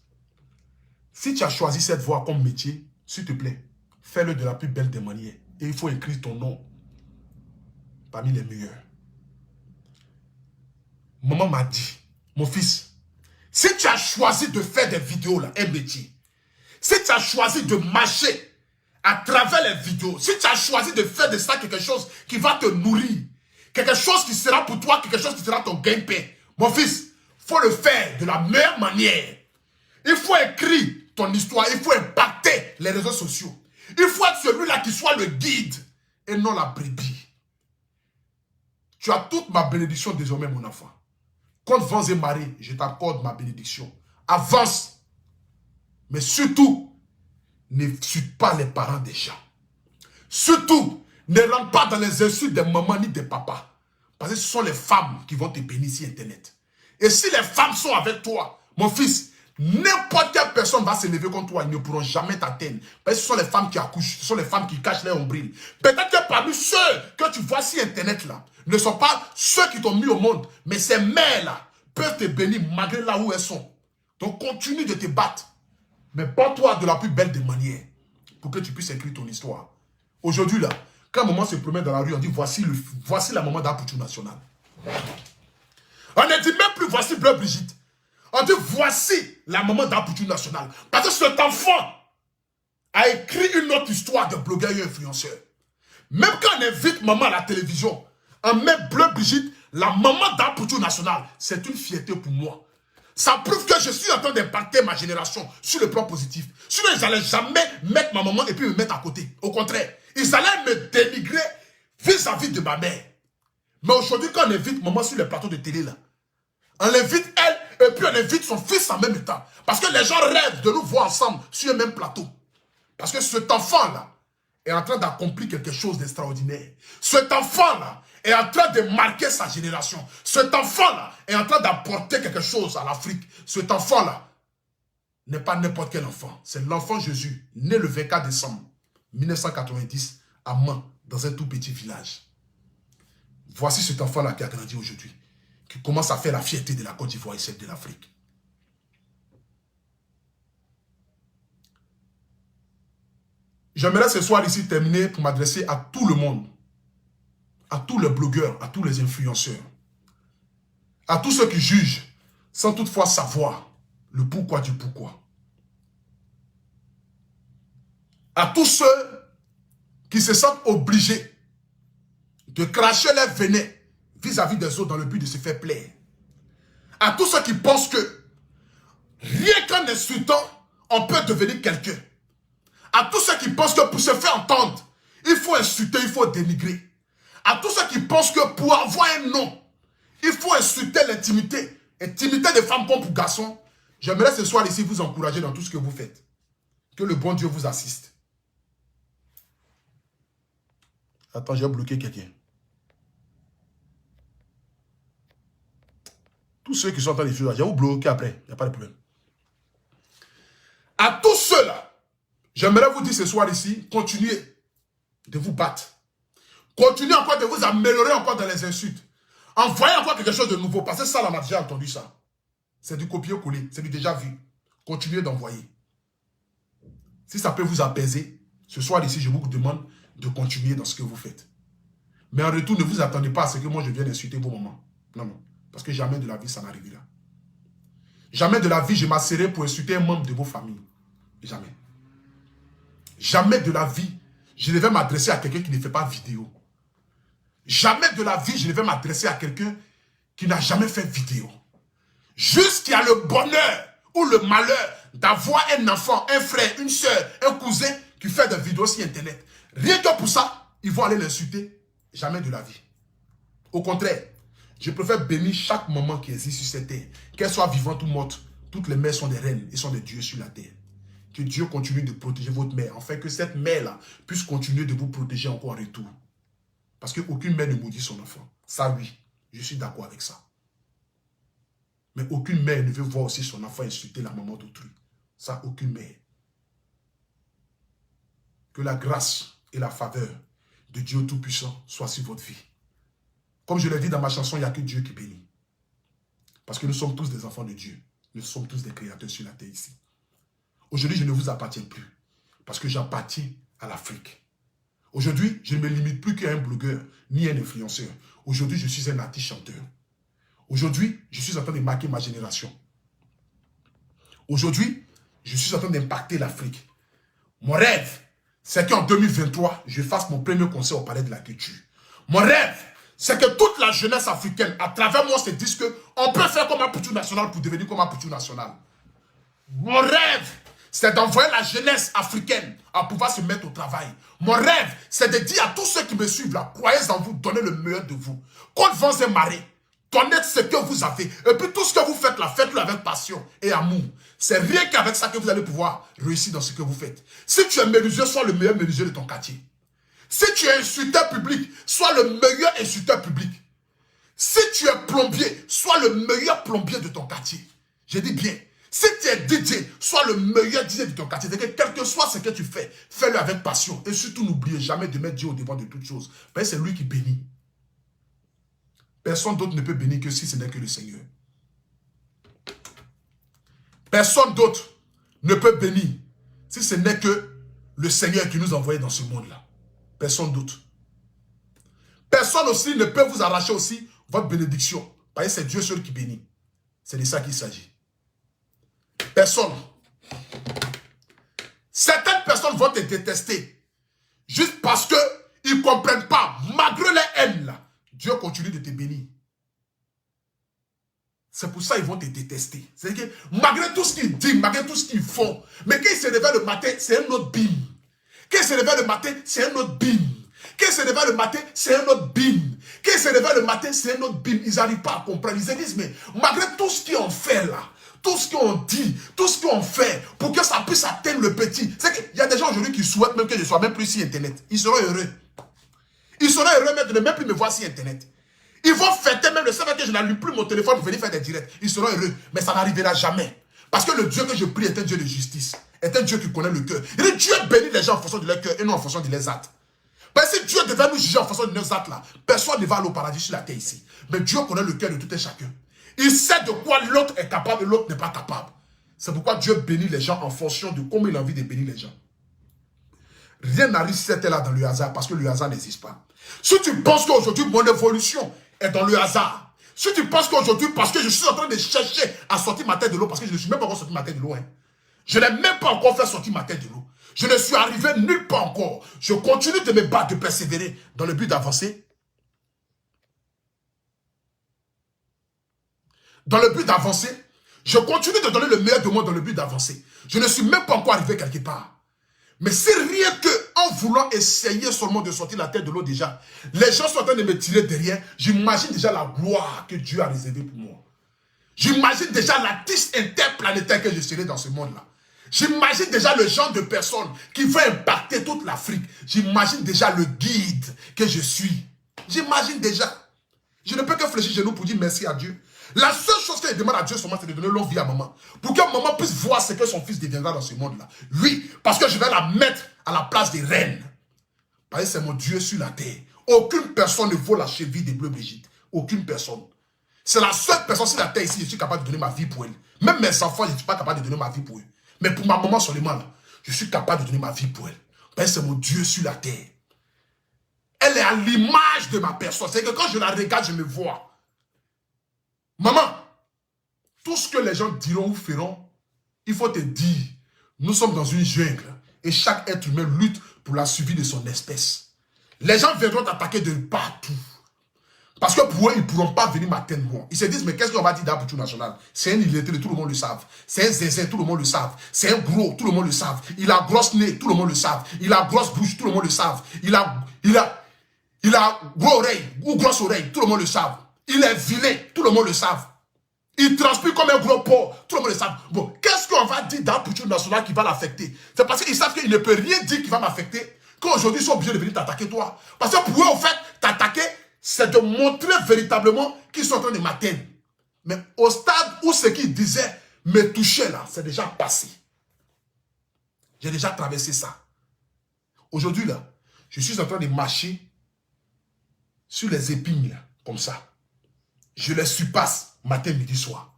si tu as choisi cette voie comme métier, s'il te plaît, fais-le de la plus belle des manières. Et il faut écrire ton nom parmi les meilleurs. Maman m'a dit, mon fils, si tu as choisi de faire des vidéos, là, un métier, si tu as choisi de marcher à travers les vidéos, si tu as choisi de faire de ça quelque chose qui va te nourrir, quelque chose qui sera pour toi, quelque chose qui sera ton gain-pain, mon fils, il faut le faire de la meilleure manière. Il faut écrire ton histoire, il faut impacter les réseaux sociaux. Il faut être celui-là qui soit le guide et non la brebis. Tu as toute ma bénédiction désormais, mon enfant. Contre vents et marées, je t'accorde ma bénédiction. Avance. Mais surtout, ne suis pas les parents des gens. Surtout, ne rentre pas dans les insultes des mamans ni des papas. Parce que ce sont les femmes qui vont te bénir sur Internet. Et si les femmes sont avec toi, mon fils, n'importe quelle personne va se lever contre toi, ils ne pourront jamais t'atteindre. Parce que ce sont les femmes qui accouchent, ce sont les femmes qui cachent leur nombril. Peut-être que parmi ceux que tu vois sur Internet là, ne sont pas ceux qui t'ont mis au monde, mais ces mères là peuvent te bénir malgré là où elles sont. Donc continue de te battre. Mais bats-toi de la plus belle des manières pour que tu puisses écrire ton histoire. Aujourd'hui là, quand maman se promène dans la rue, on dit voici la maman d'Apoutou National. On ne dit même plus voici Bleu Brigitte. On dit voici la maman d'Apoutou National. Parce que cet enfant a écrit une autre histoire de blogueur et influenceur. Même quand on invite maman à la télévision, on met Bleu Brigitte, la maman d'Apoutou National. C'est une fierté pour moi. Ça prouve que je suis en train d'impacter ma génération sur le plan positif. Sinon, ils n'allaient jamais mettre ma maman et puis me mettre à côté. Au contraire, ils allaient me dénigrer vis-à-vis de ma mère. Mais aujourd'hui, quand on invite maman sur les plateaux de télé, là, on l'invite elle et puis on invite son fils en même temps. Parce que les gens rêvent de nous voir ensemble sur le même plateau. Parce que cet enfant-là est en train d'accomplir quelque chose d'extraordinaire. Cet enfant-là est en train de marquer sa génération. Cet enfant-là est en train d'apporter quelque chose à l'Afrique. Cet enfant-là n'est pas n'importe quel enfant. C'est l'enfant Jésus, né le 24 décembre 1990 à Mans, dans un tout petit village. Voici cet enfant-là qui a grandi aujourd'hui, qui commence à faire la fierté de la Côte d'Ivoire et celle de l'Afrique. J'aimerais ce soir ici terminer pour m'adresser à tout le monde, à tous les blogueurs, à tous les influenceurs, à tous ceux qui jugent sans toutefois savoir le pourquoi du pourquoi. À tous ceux qui se sentent obligés de cracher leur venin vis-à-vis des autres dans le but de se faire plaire. À tous ceux qui pensent que rien qu'en insultant, on peut devenir quelqu'un. À tous ceux qui pensent que pour se faire entendre, il faut insulter, il faut dénigrer. À tous ceux qui pensent que pour avoir un nom, il faut insulter l'intimité. Intimité de femmes comme pour garçons. J'aimerais ce soir ici vous encourager dans tout ce que vous faites. Que le bon Dieu vous assiste. Attends, j'ai bloqué quelqu'un. Tous ceux qui sont en train de faire, j'ai vous bloqué après. Il n'y a pas de problème. À tous ceux-là, j'aimerais vous dire ce soir ici, continuez de vous battre. Continuez encore de vous améliorer encore dans les insultes. Envoyez encore quelque chose de nouveau. Parce que ça, on a déjà entendu ça. C'est du copier-coller. C'est du déjà vu. Continuez d'envoyer. Si ça peut vous apaiser, ce soir ici, je vous demande de continuer dans ce que vous faites. Mais en retour, ne vous attendez pas à ce que moi je vienne insulter vos mamans. Non, non. Parce que jamais de la vie, ça n'arrivera. Jamais de la vie, je m'asserai pour insulter un membre de vos familles. Jamais. Jamais de la vie, je ne vais m'adresser à quelqu'un qui ne fait pas vidéo. Jamais de la vie, je ne vais m'adresser à quelqu'un qui n'a jamais fait vidéo. Jusqu'il y a le bonheur ou le malheur d'avoir un enfant, un frère, une soeur, un cousin qui fait des vidéos sur Internet. Rien que pour ça, ils vont aller l'insulter. Jamais de la vie. Au contraire, je préfère bénir chaque maman qui existe sur cette terre. Qu'elle soit vivante ou morte, toutes les mères sont des reines et sont des dieux sur la terre. Que Dieu continue de protéger votre mère, afin que cette mère-là puisse continuer de vous protéger encore en retour. Parce qu'aucune mère ne maudit son enfant. Ça, oui, je suis d'accord avec ça. Mais aucune mère ne veut voir aussi son enfant insulter la maman d'autrui. Ça, aucune mère. Que la grâce et la faveur de Dieu Tout-Puissant soient sur votre vie. Comme je l'ai dit dans ma chanson, il n'y a que Dieu qui bénit. Parce que nous sommes tous des enfants de Dieu. Nous sommes tous des créateurs sur la terre ici. Aujourd'hui, je ne vous appartiens plus. Parce que j'appartiens à l'Afrique. Aujourd'hui, je ne me limite plus qu'à un blogueur, ni un influenceur. Aujourd'hui, je suis un artiste chanteur. Aujourd'hui, je suis en train de marquer ma génération. Aujourd'hui, je suis en train d'impacter l'Afrique. Mon rêve, c'est qu'en 2023, je fasse mon premier concert au Palais de la Culture. Mon rêve, c'est que toute la jeunesse africaine, à travers moi, se dise qu'on peut faire comme un Aputu national pour devenir comme un Aputu national. Mon rêve, c'est d'envoyer la jeunesse africaine à pouvoir se mettre au travail. Mon rêve, c'est de dire à tous ceux qui me suivent là, croyez en vous, donnez le meilleur de vous. Quand vents et marées, donnez ce que vous avez. Et puis tout ce que vous faites là, faites-le avec passion et amour. C'est rien qu'avec ça que vous allez pouvoir réussir dans ce que vous faites. Si tu es menuisier, sois le meilleur menuisier de ton quartier. Si tu es insulteur public, sois le meilleur insulteur public. Si tu es plombier, sois le meilleur plombier de ton quartier. Je dis bien. Si tu es DJ, sois le meilleur DJ de ton quartier. C'est-à-dire que quel que soit ce que tu fais, fais-le avec passion. Et surtout, n'oubliez jamais de mettre Dieu au devant de toutes choses. Parce que c'est lui qui bénit. Personne d'autre ne peut bénir que si ce n'est que le Seigneur. Personne d'autre ne peut bénir si ce n'est que le Seigneur qui nous a envoyés dans ce monde-là. Personne d'autre. Personne aussi ne peut vous arracher aussi votre bénédiction. Parce que c'est Dieu seul qui bénit. C'est de ça qu'il s'agit. Personne. Certaines personnes vont te détester. Juste parce qu'ils ne comprennent pas. Malgré les haines là, Dieu continue de te bénir. C'est pour ça qu'ils vont te détester. C'est-à-dire que malgré tout ce qu'ils disent, malgré tout ce qu'ils font, mais quand ils se réveillent le matin, c'est un autre bim. Quand ils se réveillent le matin, c'est un autre bim. Quand ils se réveillent le matin, c'est un autre bim. Quand ils se réveillent le matin, c'est un autre bim. Ils n'arrivent pas à comprendre. Ils se disent, mais malgré tout ce qu'ils ont fait là, tout ce qu'on dit, tout ce qu'on fait, pour que ça puisse atteindre le petit. C'est qu'il y a des gens aujourd'hui qui souhaitent même que je ne sois même plus sur Internet. Ils seront heureux. Ils seront heureux même de ne même plus me voir sur Internet. Ils vont fêter même le fait que je n'allume plus mon téléphone pour venir faire des directs. Ils seront heureux. Mais ça n'arrivera jamais. Parce que le Dieu que je prie est un Dieu de justice. Est un Dieu qui connaît le cœur. Et Dieu bénit les gens en fonction de leur cœur et non en fonction de leurs actes. Parce que si Dieu devait nous juger en fonction de nos actes là, personne ne va aller au paradis sur la terre ici. Mais Dieu connaît le cœur de tout et chacun. Il sait de quoi l'autre est capable et l'autre n'est pas capable. C'est pourquoi Dieu bénit les gens en fonction de comment il a envie de bénir les gens. Rien n'arrive sur cette terre-là dans le hasard parce que le hasard n'existe pas. Si tu penses qu'aujourd'hui mon évolution est dans le hasard, si tu penses qu'aujourd'hui parce que je suis en train de chercher à sortir ma tête de l'eau, parce que je ne suis même pas encore sorti ma tête de l'eau, hein. Je n'ai même pas encore fait sortir ma tête de l'eau. Je ne suis arrivé nulle part encore. Je continue de me battre, de persévérer dans le but d'avancer. Dans le but d'avancer, je continue de donner le meilleur de moi dans le but d'avancer. Je ne suis même pas encore arrivé quelque part. Mais c'est rien que en voulant essayer seulement de sortir la tête de l'eau déjà, les gens sont en train de me tirer derrière. J'imagine déjà la gloire que Dieu a réservée pour moi. J'imagine déjà l'artiste interplanétaire que je serai dans ce monde-là. J'imagine déjà le genre de personne qui va impacter toute l'Afrique. J'imagine déjà le guide que je suis. J'imagine déjà. Je ne peux que fléchir genoux pour dire merci à Dieu. La seule chose que je demande à Dieu seulement, c'est de donner longue vie à maman. Pour que maman puisse voir ce que son fils deviendra dans ce monde-là. Oui, parce que je vais la mettre à la place des reines. Parce que c'est mon Dieu sur la terre. Aucune personne ne vaut la cheville des Bleus Brigitte. Aucune personne. C'est la seule personne sur la terre ici, je suis capable de donner ma vie pour elle. Même mes enfants, je ne suis pas capable de donner ma vie pour eux. Mais pour ma maman seulement, là, je suis capable de donner ma vie pour elle. Parce que c'est mon Dieu sur la terre. Elle est à l'image de ma personne. C'est que quand je la regarde, je me vois. Maman, tout ce que les gens diront ou feront, il faut te dire, nous sommes dans une jungle et chaque être humain lutte pour la survie de son espèce. Les gens viendront t'attaquer de partout. Parce que pour eux, ils ne pourront pas venir m'atteindre moi. Ils se disent, mais qu'est-ce qu'on va dire d'Aputu National? C'est un illettré, tout le monde le savent. C'est un zézin, tout le monde le savent. C'est un gros, tout le monde le savent. Il a grosse nez, tout le monde le savent. Il a grosse bouche, tout le monde le savent. Il a gros oreille ou grosse oreille, tout le monde le savent. Il est vilain, tout le monde le savent. Il transpire comme un gros porc, tout le monde le savent. Bon, qu'est-ce qu'on va dire d'Aputu National qui va l'affecter? C'est parce qu'ils savent qu'il ne peut rien dire qui va m'affecter. Qu'aujourd'hui, ils sont obligés de venir t'attaquer toi. Parce que pour eux, en fait, t'attaquer, c'est de montrer véritablement qu'ils sont en train de m'atteindre. Mais au stade où ce qu'ils disaient me touchait là, c'est déjà passé. J'ai déjà traversé ça. Aujourd'hui là, je suis en train de marcher sur les épines là, comme ça. Je les surpasse matin, midi, soir.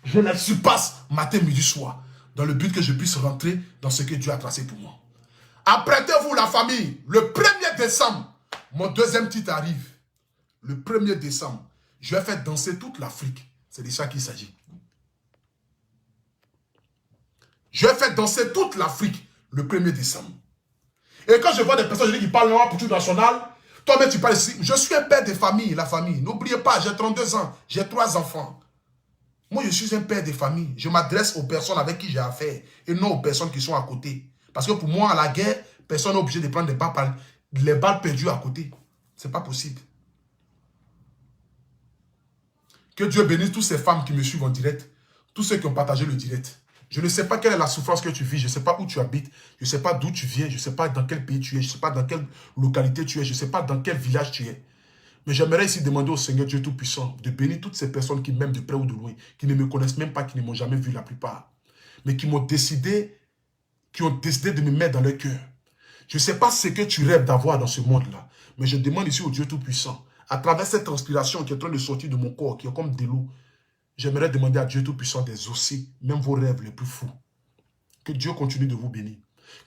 Je les surpasse matin, midi, soir. Dans le but que je puisse rentrer dans ce que Dieu a tracé pour moi. Apprêtez-vous la famille. Le 1er décembre, mon deuxième titre arrive. Le 1er décembre, je vais faire danser toute l'Afrique. C'est de ça qu'il s'agit. Je vais faire danser toute l'Afrique le 1er décembre. Et quand je vois des personnes, je dis qu'ils parlent noir pour tout national, toi-même tu parles ici. Je suis un père de famille, la famille. N'oubliez pas, j'ai 32 ans, j'ai 3 enfants. Moi, je suis un père de famille. Je m'adresse aux personnes avec qui j'ai affaire et non aux personnes qui sont à côté. Parce que pour moi, à la guerre, personne n'est obligé de prendre les balles perdues à côté. Ce n'est pas possible. Que Dieu bénisse toutes ces femmes qui me suivent en direct, tous ceux qui ont partagé le direct. Je ne sais pas quelle est la souffrance que tu vis, je ne sais pas où tu habites, je ne sais pas d'où tu viens, je ne sais pas dans quel pays tu es, je ne sais pas dans quelle localité tu es, je ne sais pas dans quel village tu es. Mais j'aimerais ici demander au Seigneur Dieu Tout-Puissant de bénir toutes ces personnes qui m'aiment de près ou de loin, qui ne me connaissent même pas, qui ne m'ont jamais vu la plupart, mais qui ont décidé de me mettre dans leur cœur. Je ne sais pas ce que tu rêves d'avoir dans ce monde-là, mais je demande ici au Dieu Tout-Puissant, à travers cette transpiration qui est en train de sortir de mon corps, qui est comme de l'eau, j'aimerais demander à Dieu Tout-Puissant d'exaucer même vos rêves les plus fous. Que Dieu continue de vous bénir.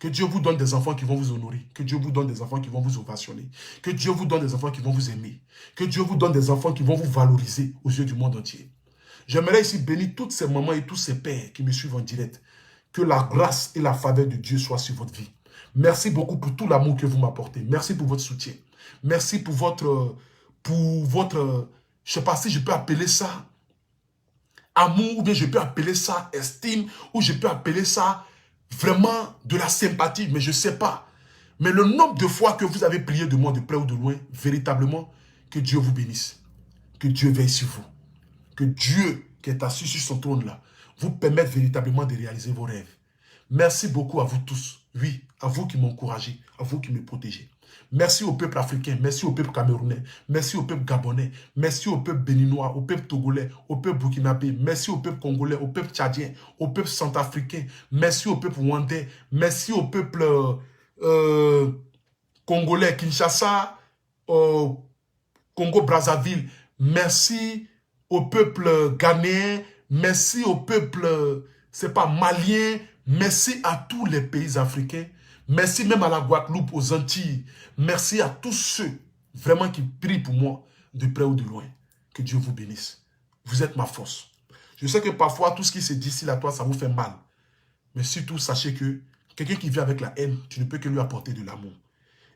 Que Dieu vous donne des enfants qui vont vous honorer. Que Dieu vous donne des enfants qui vont vous ovationner. Que Dieu vous donne des enfants qui vont vous aimer. Que Dieu vous donne des enfants qui vont vous valoriser aux yeux du monde entier. J'aimerais ici bénir toutes ces mamans et tous ces pères qui me suivent en direct. Que la grâce et la faveur de Dieu soient sur votre vie. Merci beaucoup pour tout l'amour que vous m'apportez. Merci pour votre soutien. Merci pour votre, je ne sais pas si je peux appeler ça amour, ou bien je peux appeler ça estime, ou je peux appeler ça vraiment de la sympathie, mais je ne sais pas. Mais le nombre de fois que vous avez prié de moi de près ou de loin, véritablement, que Dieu vous bénisse. Que Dieu veille sur vous. Que Dieu, qui est assis sur son trône là, vous permette véritablement de réaliser vos rêves. Merci beaucoup à vous tous. Oui, à vous qui m'encouragez, à vous qui me protégez. Merci au peuple africain, merci au peuple camerounais, merci au peuple gabonais, merci au peuple béninois, au peuple togolais, au peuple burkinabé, merci au peuple congolais, au peuple tchadien, au peuple centrafricain, merci au peuple rwandais, merci au peuple congolais, Kinshasa, Congo-Brazzaville, merci au peuple ghanéen, merci au peuple, c'est pas malien, merci à tous les pays africains. Merci même à la Guadeloupe, aux Antilles. Merci à tous ceux vraiment qui prient pour moi de près ou de loin. Que Dieu vous bénisse. Vous êtes ma force. Je sais que parfois, tout ce qui se distille à toi, ça vous fait mal. Mais surtout, sachez que quelqu'un qui vit avec la haine, tu ne peux que lui apporter de l'amour.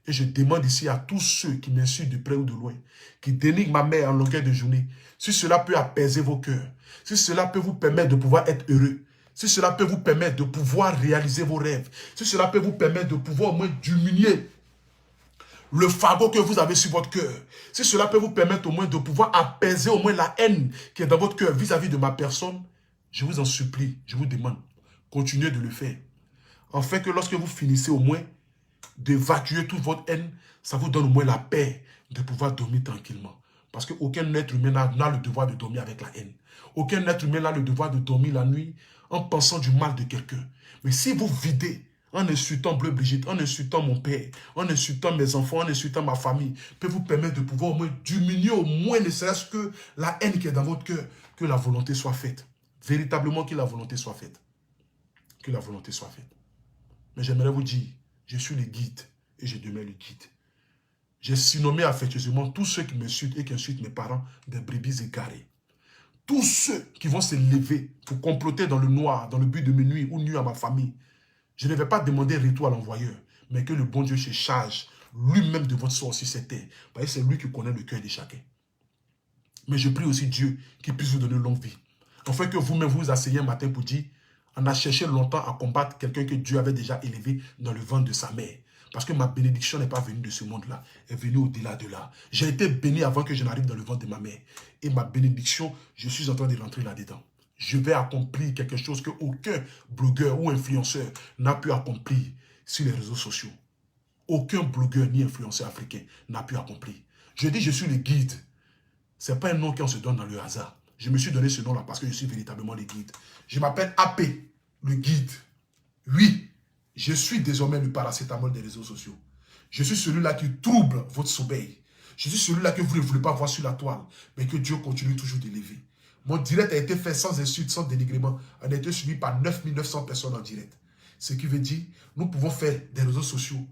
Et je demande ici à tous ceux qui m'insultent de près ou de loin, qui dénigrent ma mère en longueur de journée, si cela peut apaiser vos cœurs, si cela peut vous permettre de pouvoir être heureux, si cela peut vous permettre de pouvoir réaliser vos rêves, si cela peut vous permettre de pouvoir au moins diminuer le fardeau que vous avez sur votre cœur, si cela peut vous permettre au moins de pouvoir apaiser au moins la haine qui est dans votre cœur vis-à-vis de ma personne, je vous en supplie, je vous demande, continuez de le faire. Afin que lorsque vous finissez au moins d'évacuer toute votre haine, ça vous donne au moins la paix de pouvoir dormir tranquillement. Parce qu'aucun être humain n'a le devoir de dormir avec la haine. Aucun être humain n'a le devoir de dormir la nuit en pensant du mal de quelqu'un. Mais si vous videz en insultant Bleu Brigitte, en insultant mon père, en insultant mes enfants, en insultant ma famille, peut vous permettre de pouvoir au moins diminuer au moins ne serait-ce que la haine qui est dans votre cœur, que la volonté soit faite. Véritablement que la volonté soit faite. Que la volonté soit faite. Mais j'aimerais vous dire, je suis le guide et je demeure le guide. J'ai surnommé affectueusement tous ceux qui m'insultent et qui insultent mes parents des brebis égarées. Tous ceux qui vont se lever pour comploter dans le noir, dans le but de me nuire ou nuire à ma famille, je ne vais pas demander retour à l'envoyeur, mais que le bon Dieu se charge lui-même de votre sort sur cette terre. Parce que c'est lui qui connaît le cœur de chacun. Mais je prie aussi Dieu qui puisse vous donner une longue vie. Afin que vous-même vous asseyez un matin pour dire, on a cherché longtemps à combattre quelqu'un que Dieu avait déjà élevé dans le ventre de sa mère. Parce que ma bénédiction n'est pas venue de ce monde-là, elle est venue au-delà de là. J'ai été béni avant que je n'arrive dans le ventre de ma mère. Et ma bénédiction, je suis en train de rentrer là-dedans. Je vais accomplir quelque chose qu'aucun blogueur ou influenceur n'a pu accomplir sur les réseaux sociaux. Aucun blogueur ni influenceur africain n'a pu accomplir. Je dis je suis le guide. Ce n'est pas un nom qu'on se donne dans le hasard. Je me suis donné ce nom-là parce que je suis véritablement le guide. Je m'appelle AP, le guide. Oui. Je suis désormais le paracétamol des réseaux sociaux. Je suis celui-là qui trouble votre sommeil. Je suis celui-là que vous ne voulez pas voir sur la toile, mais que Dieu continue toujours d'élever. Mon direct a été fait sans insulte, sans dénigrement. On a été suivi par 9900 personnes en direct. Ce qui veut dire, nous pouvons faire des réseaux sociaux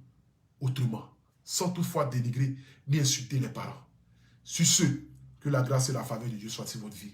autrement, sans toutefois dénigrer ni insulter les parents. Sur ce, que la grâce et la faveur de Dieu soient sur votre vie.